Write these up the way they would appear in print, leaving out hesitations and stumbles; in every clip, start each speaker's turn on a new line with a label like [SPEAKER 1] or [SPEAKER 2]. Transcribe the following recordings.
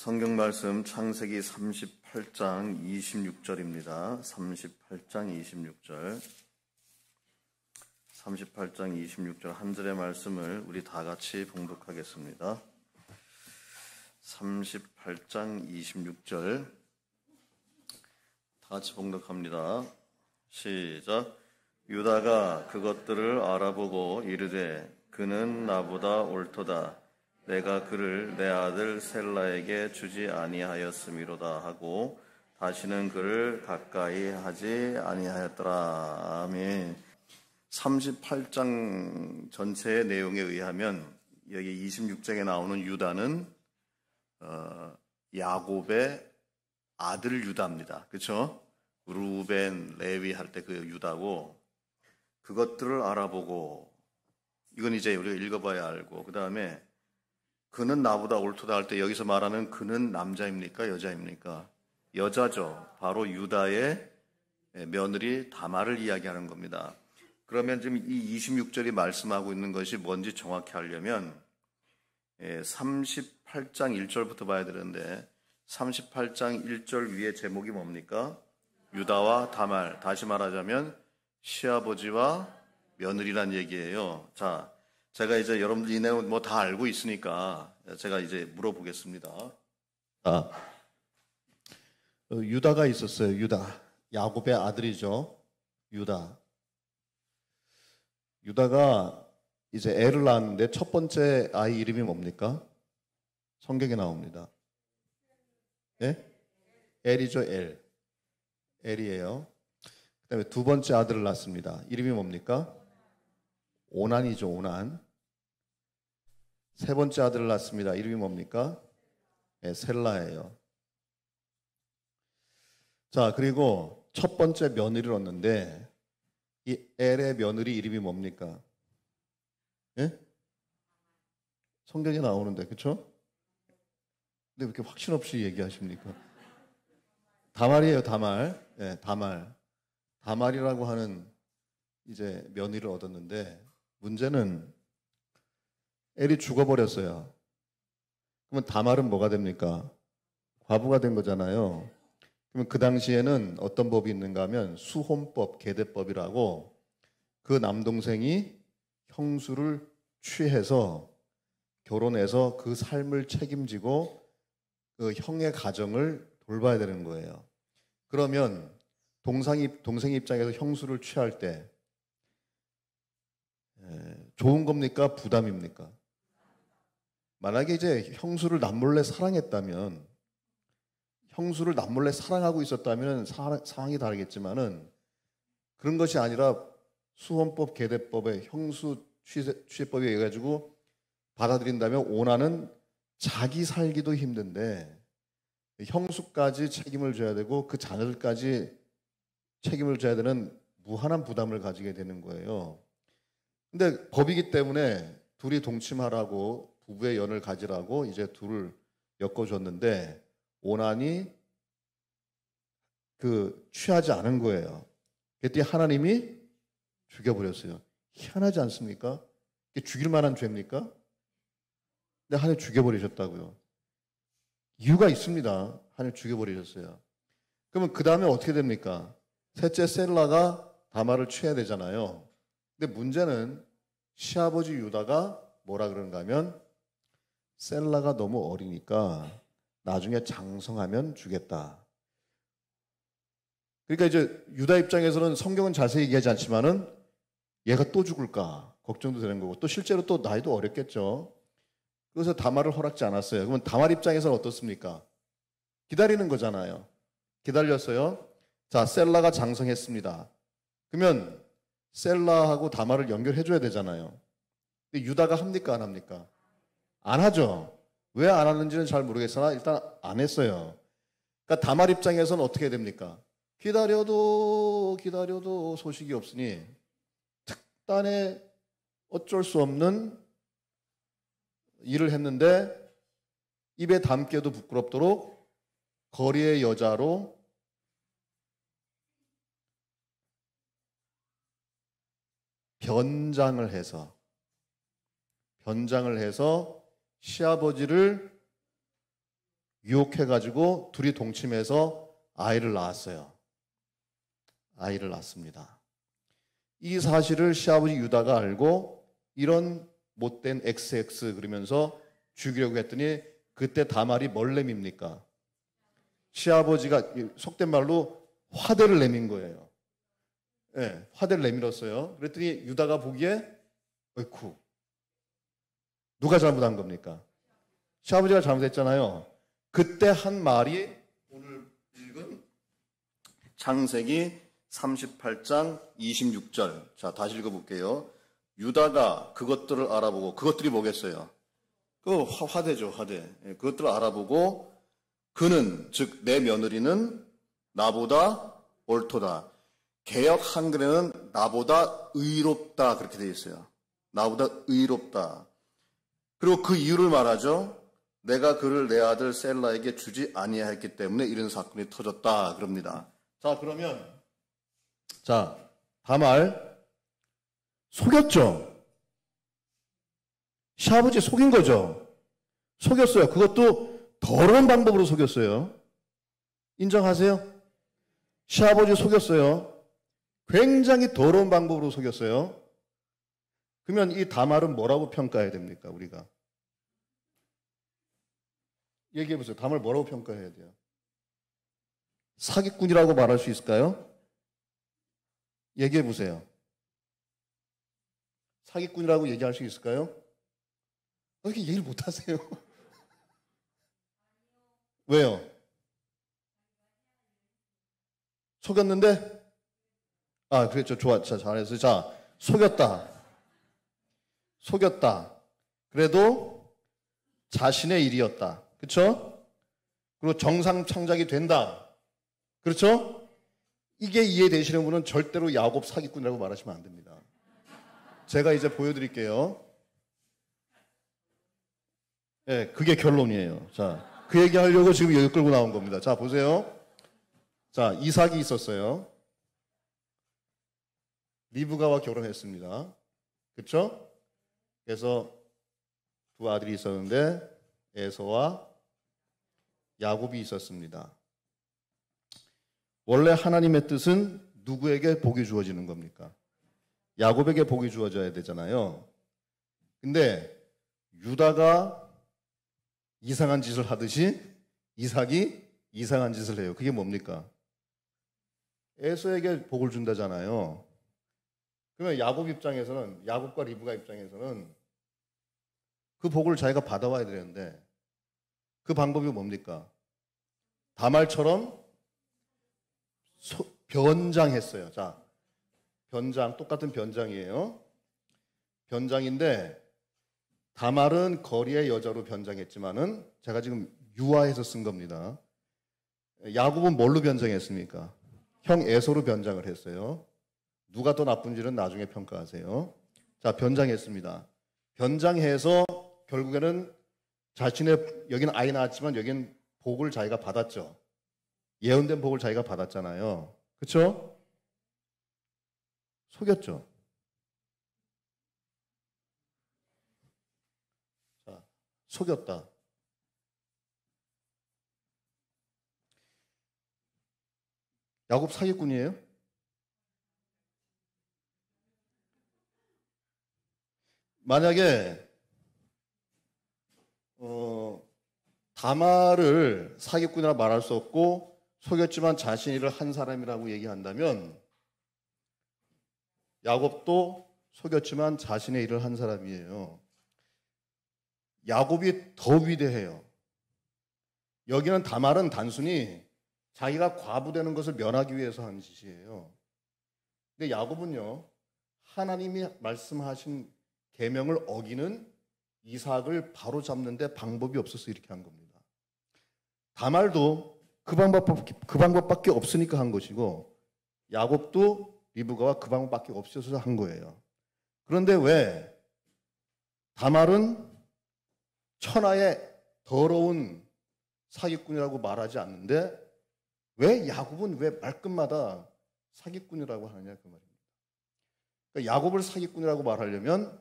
[SPEAKER 1] 성경 말씀 창세기 38장 26절입니다. 38장 26절. 38장 26절 한 절의 말씀을 우리 다 같이 봉독하겠습니다. 38장 26절 다 같이 봉독합니다. 시작. 유다가 그것들을 알아보고 이르되 그는 나보다 옳도다. 내가 그를 내 아들 셀라에게 주지 아니하였음이로다 하고 다시는 그를 가까이 하지 아니하였더라. 아멘. 38장 전체의 내용에 의하면 여기 26장에 나오는 유다는 야곱의 아들 유다입니다. 그렇죠? 루벤, 레위 할 때 그 유다고, 그것들을 알아보고, 이건 이제 우리가 읽어봐야 알고, 그 다음에 그는 나보다 옳도다 할 때 여기서 말하는 그는 남자입니까? 여자입니까? 여자죠. 바로 유다의 며느리 다말을 이야기하는 겁니다. 그러면 지금 이 26절이 말씀하고 있는 것이 뭔지 정확히 하려면 38장 1절부터 봐야 되는데, 38장 1절 위에 제목이 뭡니까? 유다와 다말. 다시 말하자면 시아버지와 며느리란 얘기예요. 자, 제가 이제 여러분들 이 내용 뭐 다 알고 있으니까 제가 이제 물어보겠습니다.
[SPEAKER 2] 유다가 있었어요. 유다. 야곱의 아들이죠. 유다가 이제 애를 낳았는데 첫 번째 아이 이름이 뭡니까? 성경에 나옵니다. 예? 엘이죠, 엘. 엘이에요. 그 다음에 두 번째 아들을 낳습니다. 이름이 뭡니까? 오난이죠, 오난. 세 번째 아들을 낳습니다. 이름이 뭡니까? 네, 셀라예요. 자, 그리고 첫 번째 며느리를 얻는데 이 엘의 며느리 이름이 뭡니까? 예? 성경에 나오는데, 그렇죠? 근데 왜 이렇게 확신 없이 얘기하십니까? 다말이에요, 다말. 네, 다말. 다말이라고 하는 이제 며느리를 얻었는데, 문제는 엘이 죽어버렸어요. 그러면 다말은 뭐가 됩니까? 과부가 된 거잖아요. 그러면 그 당시에는 어떤 법이 있는가 하면 수혼법, 계대법이라고 그 남동생이 형수를 취해서 결혼해서 그 삶을 책임지고 그 형의 가정을 돌봐야 되는 거예요. 그러면 동생 입장에서 형수를 취할 때 좋은 겁니까? 부담입니까? 만약에 이제 형수를 남몰래 사랑했다면, 형수를 남몰래 사랑하고 있었다면 상황이 다르겠지만은 그런 것이 아니라 수혼법, 계대법에 형수 취해법에 의해 가지고 받아들인다면 오나는 자기 살기도 힘든데 형수까지 책임을 져야 되고 그 자녀들까지 책임을 져야 되는 무한한 부담을 가지게 되는 거예요. 근데 법이기 때문에 둘이 동침하라고, 부부의 연을 가지라고 이제 둘을 엮어줬는데 오난이 취하지 않은 거예요. 그때 하나님이 죽여버렸어요. 희한하지 않습니까? 이게 죽일 만한 죄입니까? 근데 하나님 죽여버리셨다고요. 이유가 있습니다. 하나님 죽여버리셨어요. 그러면 그 다음에 어떻게 됩니까? 셋째 셀라가 다말을 취해야 되잖아요. 근데 문제는 시아버지 유다가 뭐라 그러는가 하면 셀라가 너무 어리니까 나중에 장성하면 주겠다. 그러니까 이제 유다 입장에서는 성경은 자세히 얘기하지 않지만은 얘가 또 죽을까 걱정도 되는 거고, 또 실제로 또 나이도 어렸겠죠. 그래서 다말을 허락지 않았어요. 그러면 다말 입장에서는 어떻습니까? 기다리는 거잖아요. 기다렸어요. 자, 셀라가 장성했습니다. 그러면 셀라하고 다말을 연결해줘야 되잖아요. 근데 유다가 합니까? 안 합니까? 안 하죠. 왜 안 하는지는 잘 모르겠으나 일단 안 했어요. 그러니까 다말 입장에서는 어떻게 됩니까? 기다려도 소식이 없으니 특단의 어쩔 수 없는 일을 했는데 입에 담기도 부끄럽도록 거리의 여자로 변장을 해서 시아버지를 유혹해가지고 둘이 동침해서 아이를 낳았어요. 아이를 낳습니다. 이 사실을 시아버지 유다가 알고 이런 못된 XX 그러면서 죽이려고 했더니 그때 다말이 뭘 내밉니까? 시아버지가 속된 말로 화대를 내민 거예요. 네, 화대를 내밀었어요. 그랬더니 유다가 보기에 어이쿠, 누가 잘못한 겁니까? 시아버지가 잘못했잖아요. 그때 한 말이 오늘 읽은 창세기 38장 26절. 자, 다시 읽어볼게요. 유다가 그것들을 알아보고, 그것들이 뭐겠어요? 그 화대죠, 화대. 그것들을 알아보고 그는, 즉 내 며느리는 나보다 옳도다. 개역 한글에는 나보다 의롭다 그렇게 되어 있어요. 나보다 의롭다. 그리고 그 이유를 말하죠. 내가 그를 내 아들 셀라에게 주지 아니하였기 때문에 이런 사건이 터졌다 그럽니다. 자, 그러면 다말 속였죠. 시아버지 속인 거죠. 속였어요. 그것도 더러운 방법으로 속였어요. 인정하세요? 시아버지 속였어요. 굉장히 더러운 방법으로 속였어요. 그러면 이 다말은 뭐라고 평가해야 됩니까, 우리가? 얘기해 보세요. 다말 뭐라고 평가해야 돼요? 사기꾼이라고 말할 수 있을까요? 얘기해 보세요. 사기꾼이라고 얘기할 수 있을까요? 왜 이렇게 얘기를 못 하세요? 왜요? 속였는데? 아, 그랬죠. 좋아. 자, 잘했어요. 자, 속였다. 그래도 자신의 일이었다. 그렇죠? 그리고 정상 창작이 된다. 그렇죠? 이게 이해되시는 분은 절대로 야곱 사기꾼이라고 말하시면 안 됩니다. 제가 이제 보여드릴게요. 네, 그게 결론이에요. 자, 그 얘기하려고 지금 여기 끌고 나온 겁니다. 자, 보세요. 자, 이삭이 있었어요. 리브가와 결혼했습니다. 그렇죠? 그래서 두 아들이 있었는데 에서와 야곱이 있었습니다. 원래 하나님의 뜻은 누구에게 복이 주어지는 겁니까? 야곱에게 복이 주어져야 되잖아요. 근데 유다가 이상한 짓을 하듯이 이삭이 이상한 짓을 해요. 그게 뭡니까? 에서에게 복을 준다잖아요. 그러면 야곱 입장에서는, 야곱과 리브가 입장에서는 그 복을 자기가 받아와야 되는데 그 방법이 뭡니까? 다말처럼 변장했어요. 자, 변장, 똑같은 변장이에요. 변장인데 다말은 거리의 여자로 변장했지만은 제가 지금 유아해서 쓴 겁니다. 야곱은 뭘로 변장했습니까? 형 에서로 변장을 했어요. 누가 더 나쁜지는 나중에 평가하세요. 자, 변장했습니다. 변장해서 결국에는 자신의, 여기는 아이 낳았지만 여기는 복을 자기가 받았죠. 예언된 복을 자기가 받았잖아요. 그렇죠? 속였죠. 자, 속였다. 야곱 사기꾼이에요? 만약에 다말을 사기꾼이라 말할 수 없고 속였지만 자신 일을 한 사람이라고 얘기한다면 야곱도 속였지만 자신의 일을 한 사람이에요. 야곱이 더 위대해요. 여기는 다말은 단순히 자기가 과부되는 것을 면하기 위해서 한 짓이에요. 근데 야곱은요, 하나님이 말씀하신 계명을 어기는 이삭을 바로 잡는데 방법이 없어서 이렇게 한 겁니다. 다말도 그 방법밖에 없으니까 한 것이고 야곱도 리브가와 그 방법밖에 없어서 한 거예요. 그런데 왜 다말은 천하의 더러운 사기꾼이라고 말하지 않는데 왜 야곱은 왜 말끝마다 사기꾼이라고 하느냐 그 말입니다. 그러니까 야곱을 사기꾼이라고 말하려면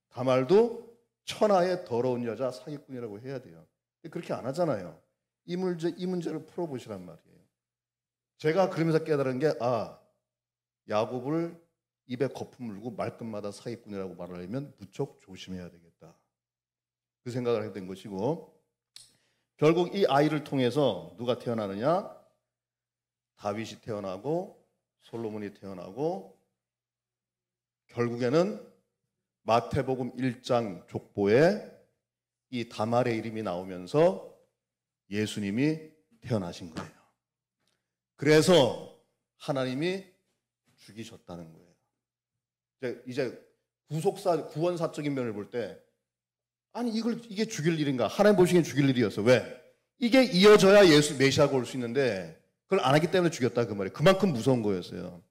[SPEAKER 2] 다말도 천하의 더러운 여자 사기꾼이라고 해야 돼요. 그렇게 안 하잖아요. 이 문제를 풀어보시란 말이에요. 제가 그러면서 깨달은 게, 야곱을 입에 거품 물고 말끝마다 사기꾼이라고 말하려면 무척 조심해야 되겠다. 그 생각을 하게 된 것이고, 결국 이 아이를 통해서 누가 태어나느냐? 다윗이 태어나고 솔로몬이 태어나고, 결국에는 마태복음 1장 족보에 이 다말의 이름이 나오면서 예수님이 태어나신 거예요. 그래서 하나님이 죽이셨다는 거예요. 이제 구원사적인 면을 볼 때, 아니 이게 죽일 일인가? 하나님 보시기엔 죽일 일이었어. 왜? 이게 이어져야 예수 메시아가 올 수 있는데 그걸 안 하기 때문에 죽였다 그 말이에요. 그만큼 무서운 거였어요.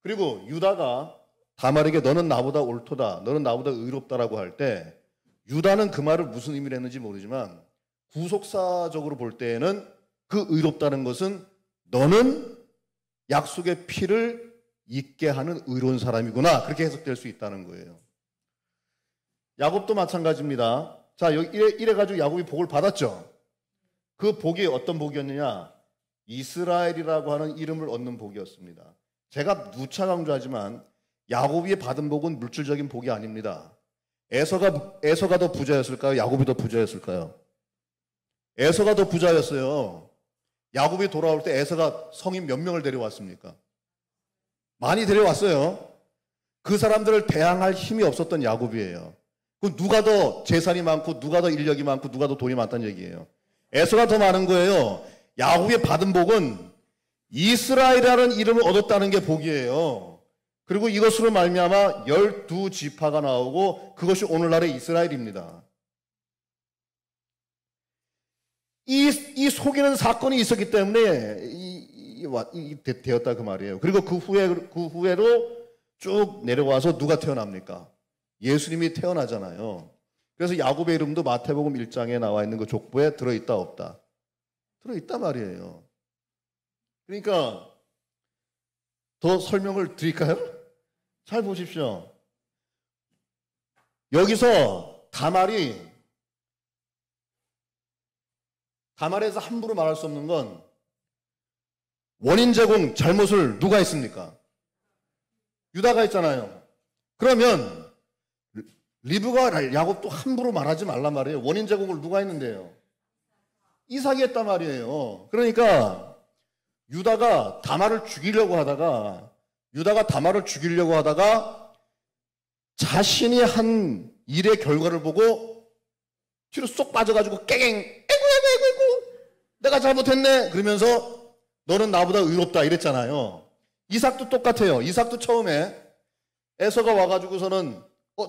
[SPEAKER 2] 그리고 유다가 다말에게 너는 나보다 옳도다, 너는 나보다 의롭다라고 할 때, 유다는 그 말을 무슨 의미를 했는지 모르지만 구속사적으로 볼 때에는 그 의롭다는 것은 너는 약속의 피를 잊게 하는 의로운 사람이구나, 그렇게 해석될 수 있다는 거예요. 야곱도 마찬가지입니다. 자, 여기 이래가지고 야곱이 복을 받았죠. 그 복이 어떤 복이었느냐? 이스라엘이라고 하는 이름을 얻는 복이었습니다. 제가 누차 강조하지만 야곱이 받은 복은 물질적인 복이 아닙니다. 에서가 더 부자였을까요? 야곱이 더 부자였을까요? 에서가 더 부자였어요. 야곱이 돌아올 때 에서가 성인 몇 명을 데려왔습니까? 많이 데려왔어요. 그 사람들을 대항할 힘이 없었던 야곱이에요. 그 누가 더 재산이 많고 누가 더 인력이 많고 누가 더 돈이 많다는 얘기예요. 에서가 더 많은 거예요. 야곱이 받은 복은 이스라엘이라는 이름을 얻었다는 게 복이에요. 그리고 이것으로 말미암아 12지파가 나오고 그것이 오늘날의 이스라엘입니다. 이 속이는 사건이 있었기 때문에 되었다 그 말이에요. 그리고 그 후에로 쭉 내려와서 누가 태어납니까? 예수님이 태어나잖아요. 그래서 야곱의 이름도 마태복음 1장에 나와 있는 그 족보에 들어있다 없다? 들어있다 말이에요. 그러니까 더 설명을 드릴까요? 잘 보십시오. 여기서 다말에서 함부로 말할 수 없는 건 원인 제공 잘못을 누가 했습니까? 유다가 했잖아요. 그러면 리브가 야곱도 함부로 말하지 말란 말이에요. 원인 제공을 누가 했는데요? 이삭이 했단 말이에요. 그러니까 유다가 다말을 죽이려고 하다가 자신이 한 일의 결과를 보고 뒤로 쏙 빠져가지고 깨갱 에구 내가 잘못했네 그러면서 너는 나보다 의롭다 이랬잖아요. 이삭도 똑같아요. 이삭도 처음에 에서가 와가지고서는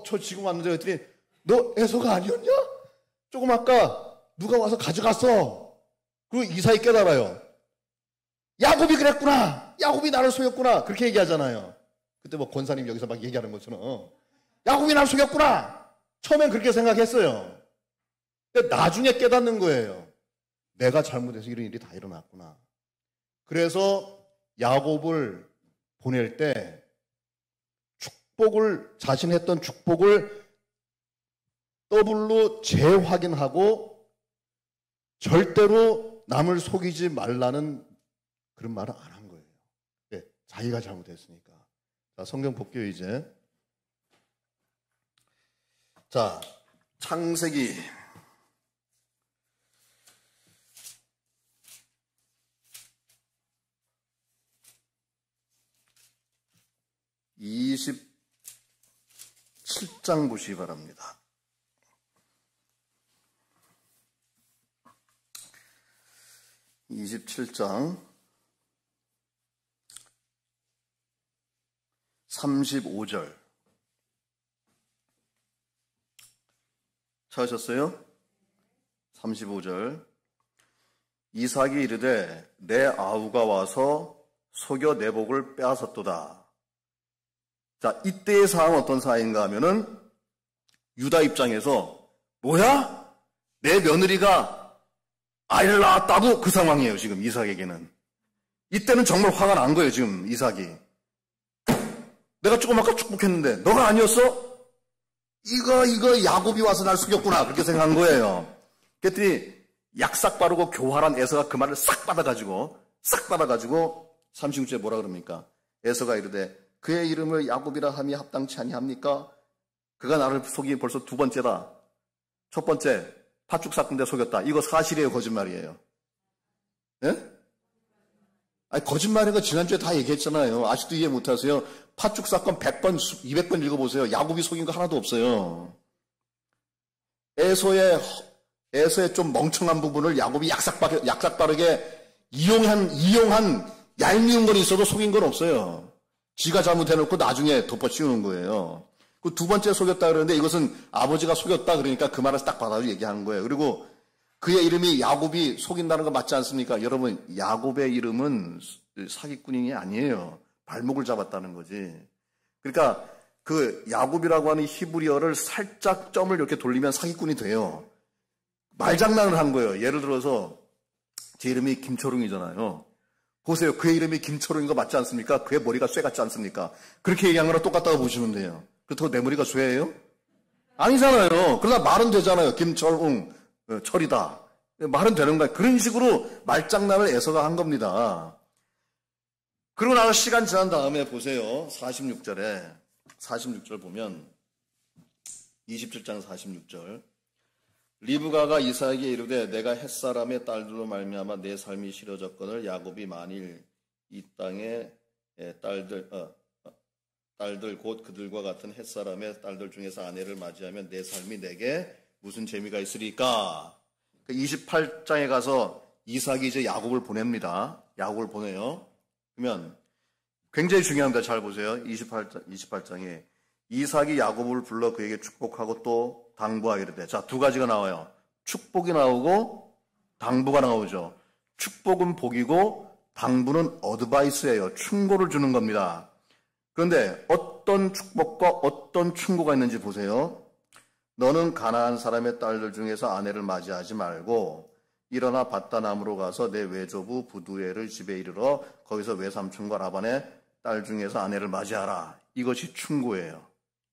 [SPEAKER 2] 저 지금 왔는데 그랬더니 너 에서가 아니었냐? 조금 아까 누가 와서 가져갔어. 그리고 이삭이 깨달아요. 야곱이 그랬구나. 야곱이 나를 속였구나. 그렇게 얘기하잖아요. 그때 뭐 권사님 여기서 막 얘기하는 것처럼 야곱이 나를 속였구나. 처음엔 그렇게 생각했어요. 근데 나중에 깨닫는 거예요. 내가 잘못해서 이런 일이 다 일어났구나. 그래서 야곱을 보낼 때 자신이 했던 축복을 더블로 재확인하고 절대로 남을 속이지 말라는 그런 말을 안 한 거예요. 네, 자기가 잘못했으니까. 자, 성경 볼게요, 이제. 자, 창세기 27장 보시기 바랍니다. (27장) 35절 찾으셨어요? 35절. 이삭이 이르되 내 아우가 와서 속여 내 복을 빼앗았도다. 자, 이때의 상황은 어떤 상황인가 하면은 유다 입장에서 뭐야? 내 며느리가 아이를 낳았다고? 그 상황이에요, 지금 이삭에게는. 이때는 정말 화가 난 거예요, 지금 이삭이. 내가 조금 아까 축복했는데 너가 아니었어? 이거 야곱이 와서 날 속였구나. 그렇게 생각한 거예요. 그랬더니
[SPEAKER 1] 약삭 빠르고 교활한 에서가 그 말을 싹 받아가지고 36절에 뭐라 그럽니까? 에서가 이르되 그의 이름을 야곱이라 함이 합당치 아니합니까? 그가 나를 속이 벌써 두 번째다. 첫 번째 팥죽 샀는데 속였다. 이거 사실이에요, 거짓말이에요? 예? 아니, 거짓말인 거 지난주에 다 얘기했잖아요. 아직도 이해 못하세요? 팥죽 사건 100번, 200번 읽어보세요. 야곱이 속인 거 하나도 없어요. 에서의 좀 멍청한 부분을 야곱이 약삭 빠르게 이용한 얄미운 건 있어도 속인 건 없어요. 지가 잘못해놓고 나중에 덮어씌우는 거예요. 그 두 번째 속였다 그러는데 이것은 아버지가 속였다 그러니까 그 말을 딱 받아서 얘기하는 거예요. 그리고 그의 이름이 야곱이 속인다는 거 맞지 않습니까? 여러분, 야곱의 이름은 사기꾼이 아니에요. 발목을 잡았다는 거지. 그러니까 그 야곱이라고 하는 히브리어를 살짝 점을 이렇게 돌리면 사기꾼이 돼요. 말장난을 한 거예요. 예를 들어서 제 이름이 김철웅이잖아요. 보세요. 그의 이름이 김철웅인 거 맞지 않습니까? 그의 머리가 쇠 같지 않습니까? 그렇게 얘기한 거랑 똑같다고 보시면 돼요. 그렇다고 내 머리가 쇠예요? 아니잖아요. 그러나 말은 되잖아요. 김철웅, 철이다. 말은 되는 거예요. 그런 식으로 말장난을 에서가 한 겁니다. 그러고 나서 시간 지난 다음에 보세요. 46절 보면 27장 46절 리브가가 이삭에게 이르되 내가 햇사람의 딸들로 말미암아 내 삶이 싫어졌거늘 야곱이 만일 이 땅의 딸들 곧 그들과 같은 햇사람의 딸들 중에서 아내를 맞이하면 내 삶이 내게 무슨 재미가 있으리까? 28장에 가서 이삭이 이제 야곱을 보냅니다. 야곱을 보내요. 그러면 굉장히 중요합니다. 잘 보세요. 28장에 이삭이 야곱을 불러 그에게 축복하고 또 당부하게 이르되 자, 두 가지가 나와요. 축복이 나오고 당부가 나오죠. 축복은 복이고 당부는 어드바이스예요. 충고를 주는 겁니다. 그런데 어떤 축복과 어떤 충고가 있는지 보세요. 너는 가나안 사람의 딸들 중에서 아내를 맞이하지 말고 일어나 밧다나무로 가서 내 외조부 부두엘을 집에 이르러 거기서 외삼촌과 라반의 딸 중에서 아내를 맞이하라. 이것이 충고예요.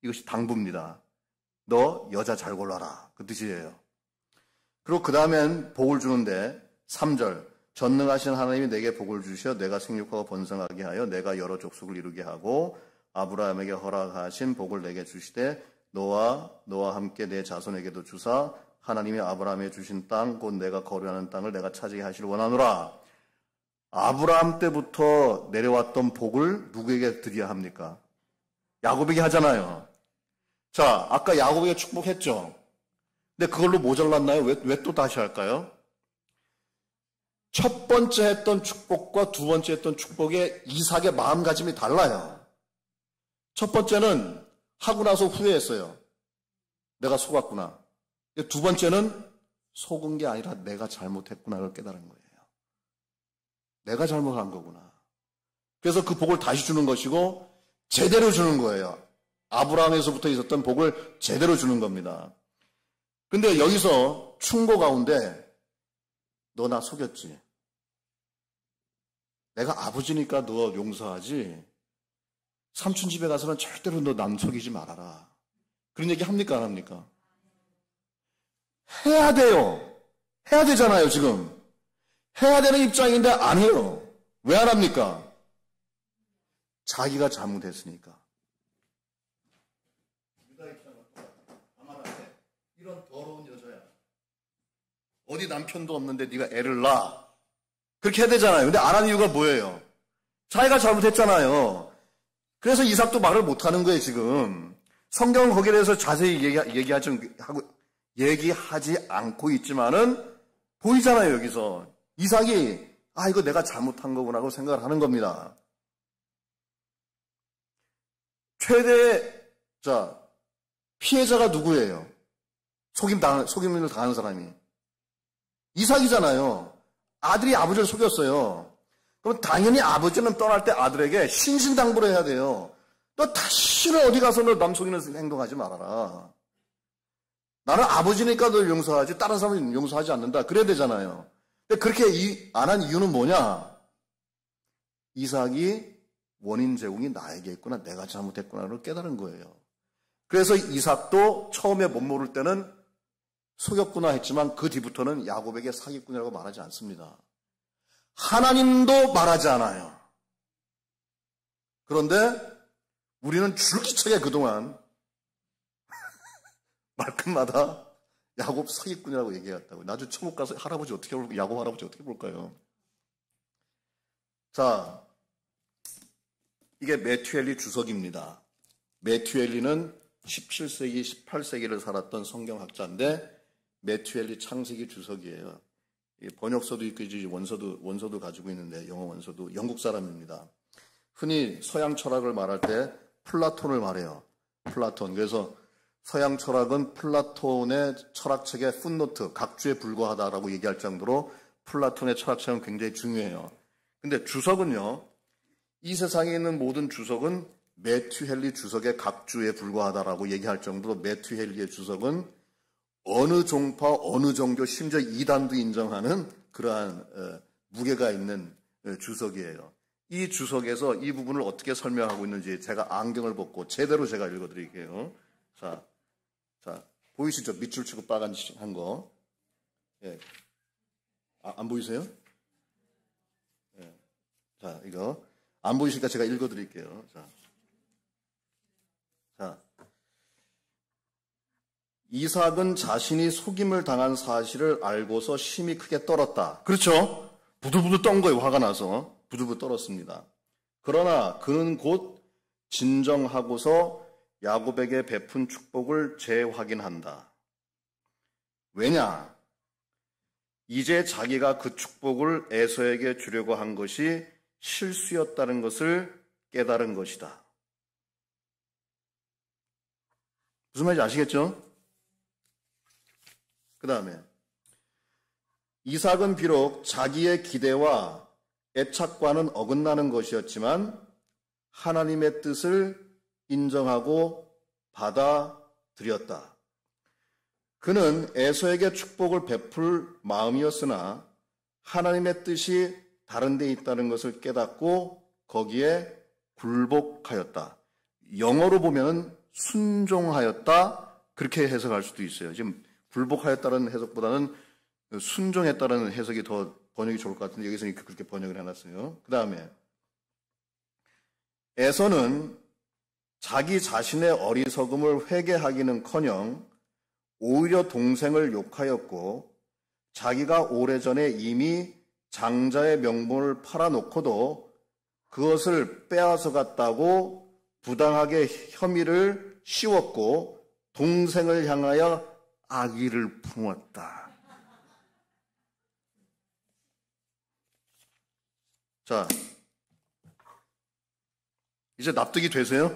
[SPEAKER 1] 이것이 당부입니다. 너 여자 잘 골라라. 그 뜻이에요. 그리고 그 다음엔 복을 주는데 3절 전능하신 하나님이 내게 복을 주셔 내가 생육하고 번성하게 하여 내가 여러 족속을 이루게 하고 아브라함에게 허락하신 복을 내게 주시되 너와 함께 내 자손에게도 주사 하나님이 아브라함에 주신 땅 곧 내가 거류하는 땅을 내가 차지하게 하시를 원하노라. 아브라함 때부터 내려왔던 복을 누구에게 드려야 합니까? 야곱에게 하잖아요. 자, 아까 야곱에게 축복했죠. 근데 그걸로 모자랐나요? 왜 또 다시 할까요? 첫 번째 했던 축복과 두 번째 했던 축복의 이삭의 마음가짐이 달라요. 첫 번째는 하고 나서 후회했어요. 내가 속았구나. 두 번째는 속은 게 아니라 내가 잘못했구나를 깨달은 거예요. 내가 잘못한 거구나. 그래서 그 복을 다시 주는 것이고 제대로 주는 거예요. 아브라함에서부터 있었던 복을 제대로 주는 겁니다. 근데 여기서 충고 가운데 너 나 속였지. 내가 아버지니까 너 용서하지. 삼촌 집에 가서는 절대로 너 남 속이지 말아라. 그런 얘기 합니까 안 합니까? 해야 돼요. 해야 되잖아요 지금. 해야 되는 입장인데 안 해요. 왜 안 합니까? 자기가 잘못했으니까. 이런 더러운 여자야. 어디 남편도 없는데 네가 애를 낳아. 그렇게 해야 되잖아요. 근데 안 하는 이유가 뭐예요? 자기가 잘못했잖아요. 그래서 이삭도 말을 못하는 거예요 지금. 성경은 거기에 대해서 자세히 얘기하지 않고 있지만은 보이잖아요 여기서. 이삭이 이거 내가 잘못한 거구나 하고 생각을 하는 겁니다. 최대 피해자가 누구예요? 속임을 당한 사람이 이삭이잖아요. 아들이 아버지를 속였어요. 그럼 당연히 아버지는 떠날 때 아들에게 신신당부를 해야 돼요. 너 다시는 어디 가서 너 남 속이는 행동하지 말아라. 나는 아버지니까 널 용서하지 다른 사람은 용서하지 않는다. 그래야 되잖아요. 근데 그렇게 안 한 이유는 뭐냐? 이삭이 원인 제공이 나에게 있구나. 내가 잘못했구나를 깨달은 거예요. 그래서 이삭도 처음에 못 모를 때는 속였구나 했지만 그 뒤부터는 야곱에게 사기꾼이라고 말하지 않습니다. 하나님도 말하지 않아요. 그런데 우리는 줄기차게 그동안 말끝마다 야곱 사기꾼이라고 얘기했다고. 나중에 천국 가서 할아버지 어떻게 볼까요? 야곱 할아버지 어떻게 볼까요? 자, 이게 메투엘리 주석입니다. 메투엘리는 17세기, 18세기를 살았던 성경학자인데 메투엘리 창세기 주석이에요. 번역서도 있고 원서도 가지고 있는데 영어 원서도 영국 사람입니다. 흔히 서양 철학을 말할 때 플라톤을 말해요. 플라톤. 그래서 서양 철학은 플라톤의 철학책의 풋노트, 각주에 불과하다라고 얘기할 정도로 플라톤의 철학책은 굉장히 중요해요. 근데 주석은요, 이 세상에 있는 모든 주석은 메투헬리 주석의 각주에 불과하다라고 얘기할 정도로 메투헬리의 주석은 어느 종파, 어느 종교, 심지어 이단도 인정하는 그러한 무게가 있는 주석이에요. 이 주석에서 이 부분을 어떻게 설명하고 있는지 제가 안경을 벗고 제대로 제가 읽어드릴게요. 자, 보이시죠? 밑줄 치고 빨간 한 거. 예. 안 보이세요? 예. 자, 이거. 안 보이시니까 제가 읽어드릴게요. 자. 이삭은 자신이 속임을 당한 사실을 알고서 심히 크게 떨었다. 그렇죠? 부들부들 떤 거예요. 화가 나서. 부들부들 떨었습니다. 그러나 그는 곧 진정하고서 야곱에게 베푼 축복을 재확인한다. 왜냐? 이제 자기가 그 축복을 에서에게 주려고 한 것이 실수였다는 것을 깨달은 것이다. 무슨 말인지 아시겠죠? 그 다음에 이삭은 비록 자기의 기대와 애착과는 어긋나는 것이었지만 하나님의 뜻을 인정하고 받아들였다. 그는 에서에게 축복을 베풀 마음이었으나 하나님의 뜻이 다른 데 있다는 것을 깨닫고 거기에 굴복하였다. 영어로 보면 순종하였다. 그렇게 해석할 수도 있어요. 지금 굴복하였다는 해석보다는 순종했다는 해석이 더 번역이 좋을 것 같은데 여기서는 그렇게 번역을 해놨어요. 그 다음에 에서는 자기 자신의 어리석음을 회개하기는커녕 오히려 동생을 욕하였고 자기가 오래전에 이미 장자의 명분을 팔아놓고도 그것을 빼앗아 갔다고 부당하게 혐의를 씌웠고 동생을 향하여 악의를 품었다. 자, 이제 납득이 되세요?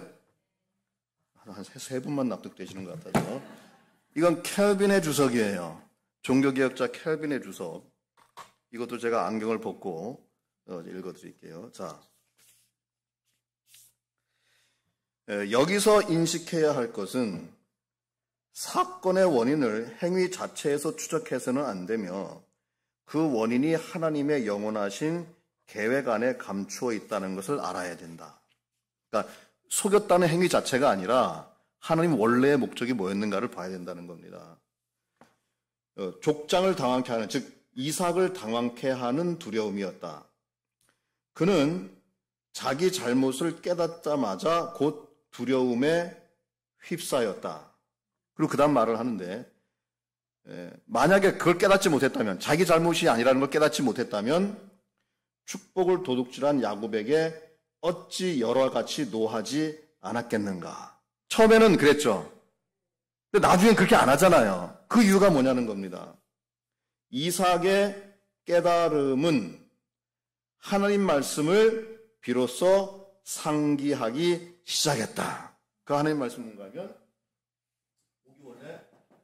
[SPEAKER 1] 한 세 분만 납득되시는 것 같아서. 이건 켈빈의 주석이에요. 종교개혁자 켈빈의 주석. 이것도 제가 안경을 벗고 읽어드릴게요. 자, 여기서 인식해야 할 것은 사건의 원인을 행위 자체에서 추적해서는 안 되며 그 원인이 하나님의 영원하신 계획 안에 감추어 있다는 것을 알아야 된다. 그러니까 속였다는 행위 자체가 아니라 하나님 원래의 목적이 뭐였는가를 봐야 된다는 겁니다. 족장을 당황케 하는, 즉 이삭을 당황케 하는 두려움이었다. 그는 자기 잘못을 깨닫자마자 곧 두려움에 휩싸였다. 그리고 그 다음 말을 하는데 만약에 그걸 깨닫지 못했다면, 자기 잘못이 아니라는 걸 깨닫지 못했다면 축복을 도둑질한 야곱에게 어찌 여러 같이 노하지 않았겠는가. 처음에는 그랬죠. 근데 나중엔 그렇게 안 하잖아요. 그 이유가 뭐냐는 겁니다. 이삭의 깨달음은 하나님 말씀을 비로소 상기하기 시작했다. 그 하나님 말씀 뭔가 하면 5개월에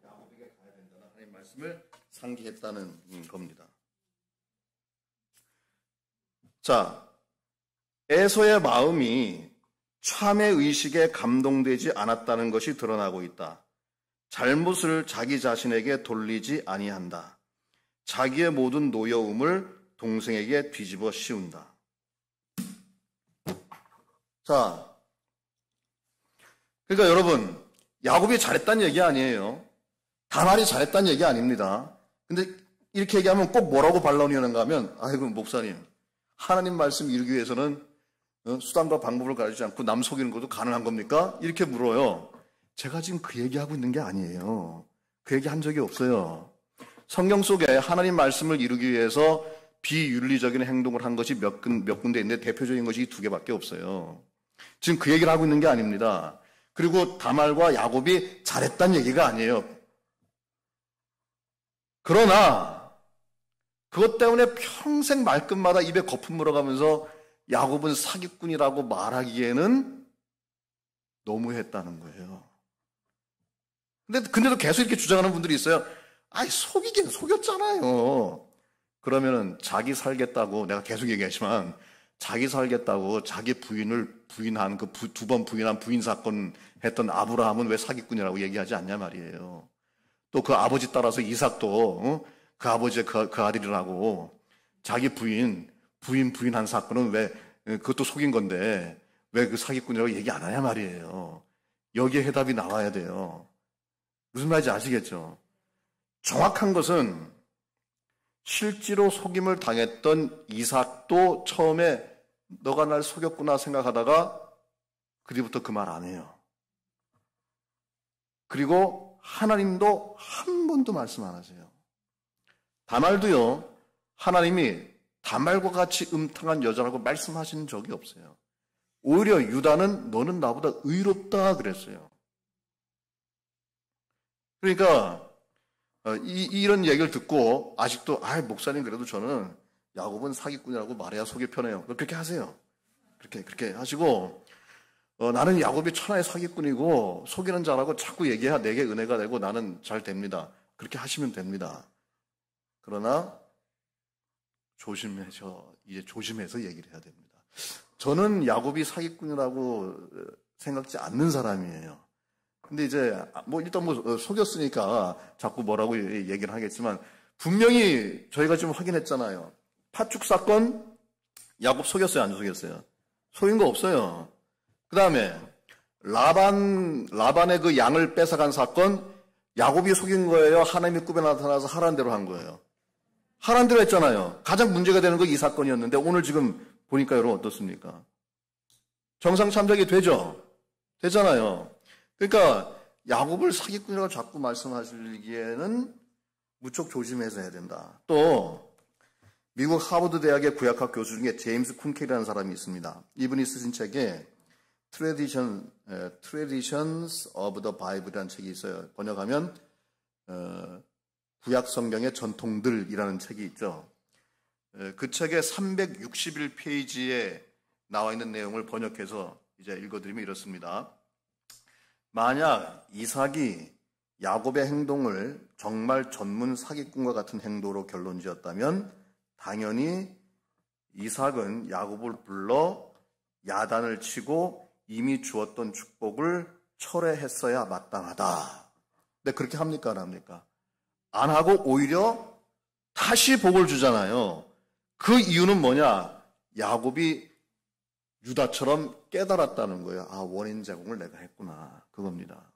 [SPEAKER 1] 야곱에게 가야 된다는 하나님 말씀을 상기했다는 겁니다. 자, 에서의 마음이 참의 의식에 감동되지 않았다는 것이 드러나고 있다. 잘못을 자기 자신에게 돌리지 아니한다. 자기의 모든 노여움을 동생에게 뒤집어 씌운다. 자, 그러니까 여러분, 야곱이 잘했다는 얘기 아니에요. 다말이 잘했다는 얘기 아닙니다. 근데 이렇게 얘기하면 꼭 뭐라고 반론하는가 하면, 아이고, 목사님, 하나님 말씀 이루기 위해서는 수단과 방법을 가리지 않고 남 속이는 것도 가능한 겁니까? 이렇게 물어요. 제가 지금 그 얘기하고 있는 게 아니에요. 그 얘기 한 적이 없어요. 성경 속에 하나님 말씀을 이루기 위해서 비윤리적인 행동을 한 것이 몇 군데 있는데 대표적인 것이 이 두 개밖에 없어요. 지금 그 얘기를 하고 있는 게 아닙니다. 그리고 다말과 야곱이 잘했다는 얘기가 아니에요. 그러나 그것 때문에 평생 말끝마다 입에 거품 물어가면서 야곱은 사기꾼이라고 말하기에는 너무했다는 거예요. 근데도 계속 이렇게 주장하는 분들이 있어요. 아이, 속이긴 속였잖아요. 그러면은 자기 살겠다고, 내가 계속 얘기하지만, 자기 살겠다고 자기 부인을 부인한 그 두 번 부인한 부인 사건 했던 아브라함은 왜 사기꾼이라고 얘기하지 않냐 말이에요. 또 그 아버지 따라서 이삭도 그 아버지의 그 아들이라고 자기 부인한 사건은 왜 그것도 속인 건데 왜 그 사기꾼이라고 얘기 안 하냐 말이에요. 여기에 해답이 나와야 돼요. 무슨 말인지 아시겠죠? 정확한 것은 실제로 속임을 당했던 이삭도 처음에 너가 날 속였구나 생각하다가 그 뒤부터 그 말 안 해요. 그리고 하나님도 한 번도 말씀 안 하세요. 다말도요, 하나님이 다말과 같이 음탕한 여자라고 말씀하신 적이 없어요. 오히려 유다는 너는 나보다 의롭다 그랬어요. 그러니까 이런 얘기를 듣고 아직도 목사님 그래도 저는 야곱은 사기꾼이라고 말해야 속이 편해요. 그렇게 하세요. 그렇게 하시고 나는 야곱이 천하의 사기꾼이고 속이는 자라고 자꾸 얘기해야 내게 은혜가 되고 나는 잘 됩니다. 그렇게 하시면 됩니다. 그러나 조심해서 얘기를 해야 됩니다. 저는 야곱이 사기꾼이라고 생각지 않는 사람이에요. 근데 이제 일단 속였으니까 자꾸 뭐라고 얘기를 하겠지만 분명히 저희가 지금 확인했잖아요. 파축 사건 야곱 속였어요, 안 속였어요? 속인 거 없어요. 그 다음에 라반의 그 양을 뺏어간 사건 야곱이 속인 거예요? 하나님이 꿈에 나타나서 하라는 대로 한 거예요? 하라는 대로 했잖아요. 가장 문제가 되는 거 이 사건이었는데 오늘 지금 보니까 여러분 어떻습니까? 정상 참작이 되잖아요. 그러니까 야곱을 사기꾼이라고 자꾸 말씀하시기에는 무척 조심해서 해야 된다. 또 미국 하버드 대학의 구약학 교수 중에 제임스 쿤켈이라는 사람이 있습니다. 이분이 쓰신 책에 Traditions of the Bible이라는 책이 있어요. 번역하면 구약 성경의 전통들이라는 책이 있죠. 그 책의 361페이지에 나와 있는 내용을 번역해서 이제 읽어드리면 이렇습니다. 만약 이삭이 야곱의 행동을 정말 전문 사기꾼과 같은 행동으로 결론지었다면 당연히 이삭은 야곱을 불러 야단을 치고 이미 주었던 축복을 철회했어야 마땅하다. 근데 그렇게 합니까? 안 합니까? 안 하고 오히려 다시 복을 주잖아요. 그 이유는 뭐냐? 야곱이 유다처럼 깨달았다는 거예요. 원인 제공을 내가 했구나. 그겁니다.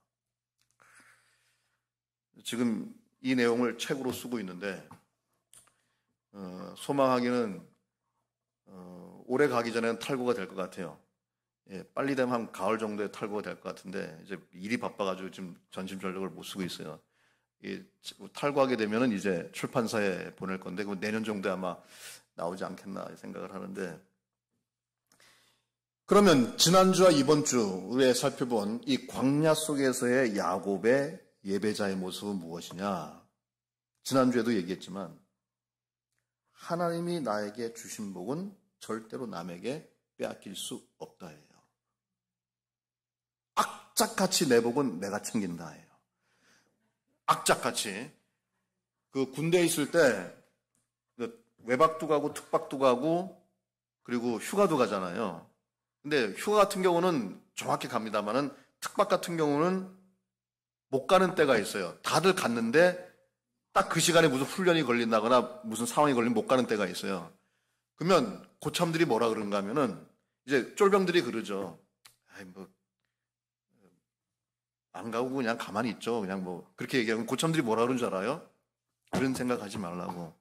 [SPEAKER 1] 지금 이 내용을 책으로 쓰고 있는데 소망하기는 올해 가기 전에는 탈고가 될 것 같아요. 빨리 되면 한 가을 정도에 탈고가 될 것 같은데 이제 일이 바빠가지고 지금 전심전력을 못 쓰고 있어요. 탈고하게 되면은 이제 출판사에 보낼 건데 그 내년 정도에 아마 나오지 않겠나 생각을 하는데, 그러면 지난주와 이번 주 우리가 살펴본 이 광야 속에서의 야곱의 예배자의 모습은 무엇이냐? 지난주에도 얘기했지만 하나님이 나에게 주신 복은 절대로 남에게 빼앗길 수 없다예요. 악착같이 내 복은 내가 챙긴다예요. 악착같이. 그 군대에 있을 때 외박도 가고 특박도 가고 그리고 휴가도 가잖아요. 근데 휴가 같은 경우는 정확히 갑니다만은 특박 같은 경우는 못 가는 때가 있어요. 다들 갔는데 딱 그 시간에 무슨 훈련이 걸린다거나 무슨 상황이 걸리면 못 가는 때가 있어요. 그러면 고참들이 뭐라 그런가 하면은 이제 쫄병들이 그러죠. 안 가고 그냥 가만히 있죠. 그냥 뭐 그렇게 얘기하면 고참들이 뭐라 그러는 줄 알아요? 그런 생각하지 말라고.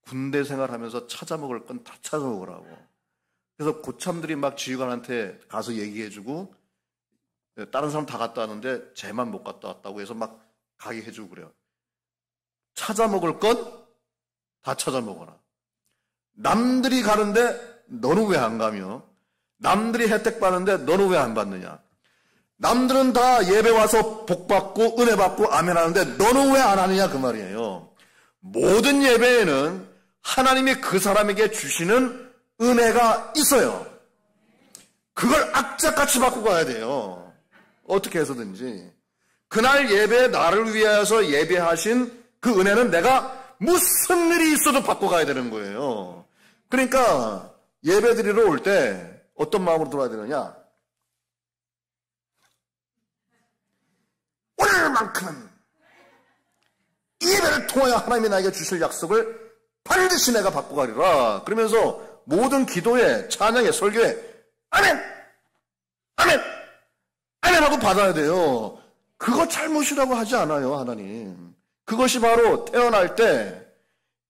[SPEAKER 1] 군대 생활하면서 찾아 먹을 건 다 찾아 먹으라고. 그래서 고참들이 막 지휘관한테 가서 얘기해주고 다른 사람 다 갔다 왔는데 쟤만 못 갔다 왔다고 해서 막 가게 해주고 그래요. 찾아 먹을 건 다 찾아 먹어라. 남들이 가는데 너는 왜 안 가며? 남들이 혜택 받는데 너는 왜 안 받느냐? 남들은 다 예배 와서 복 받고 은혜 받고 아멘 하는데 너는 왜 안 하느냐 그 말이에요. 모든 예배에는 하나님이 그 사람에게 주시는 은혜가 있어요. 그걸 악착같이 받고 가야 돼요. 어떻게 해서든지. 그날 예배에 나를 위하여서 예배하신 그 은혜는 내가 무슨 일이 있어도 받고 가야 되는 거예요. 그러니까 예배 드리러 올 때 어떤 마음으로 들어야 되느냐? 오늘만큼은 이 예배를 통하여 하나님이 나에게 주실 약속을 반드시 내가 받고 가리라. 그러면서 모든 기도에, 찬양에, 설교에 아멘! 아멘! 아멘 하고 받아야 돼요. 그거 잘못이라고 하지 않아요, 하나님. 그것이 바로 태어날 때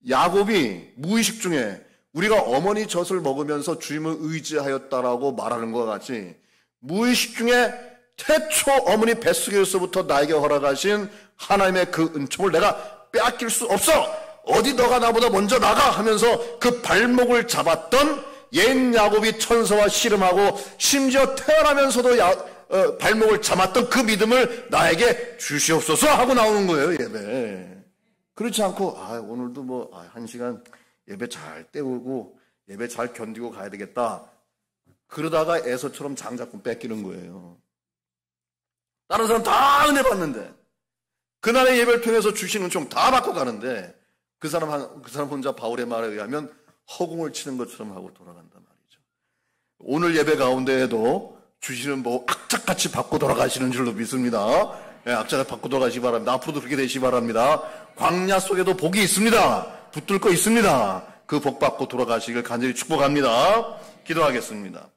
[SPEAKER 1] 야곱이 무의식 중에 우리가 어머니 젖을 먹으면서 주님을 의지하였다라고 말하는 것과 같이 무의식 중에 태초 어머니 뱃속에서부터 나에게 허락하신 하나님의 그 은총을 내가 빼앗길 수 없어. 어디 너가 나보다 먼저 나가 하면서 그 발목을 잡았던 옛 야곱이 천사와 씨름하고 심지어 태어나면서도 발목을 잡았던 그 믿음을 나에게 주시옵소서 하고 나오는 거예요, 예배. 그렇지 않고 오늘도 뭐 1시간 예배 잘 때우고 예배 잘 견디고 가야 되겠다. 그러다가 에서처럼 장자꾼 뺏기는 거예요. 다른 사람 다 은혜 받는데 그날의 예배를 통해서 주신 은총 다 받고 가는데 그 사람 혼자 바울의 말에 의하면 허공을 치는 것처럼 하고 돌아간단 말이죠. 오늘 예배 가운데에도 주시는 뭐 악착같이 받고 돌아가시는 줄로 믿습니다. 네, 악착같이 받고 돌아가시기 바랍니다. 앞으로도 그렇게 되시기 바랍니다. 광야 속에도 복이 있습니다. 붙들 거 있습니다. 그 복 받고 돌아가시길 간절히 축복합니다. 기도하겠습니다.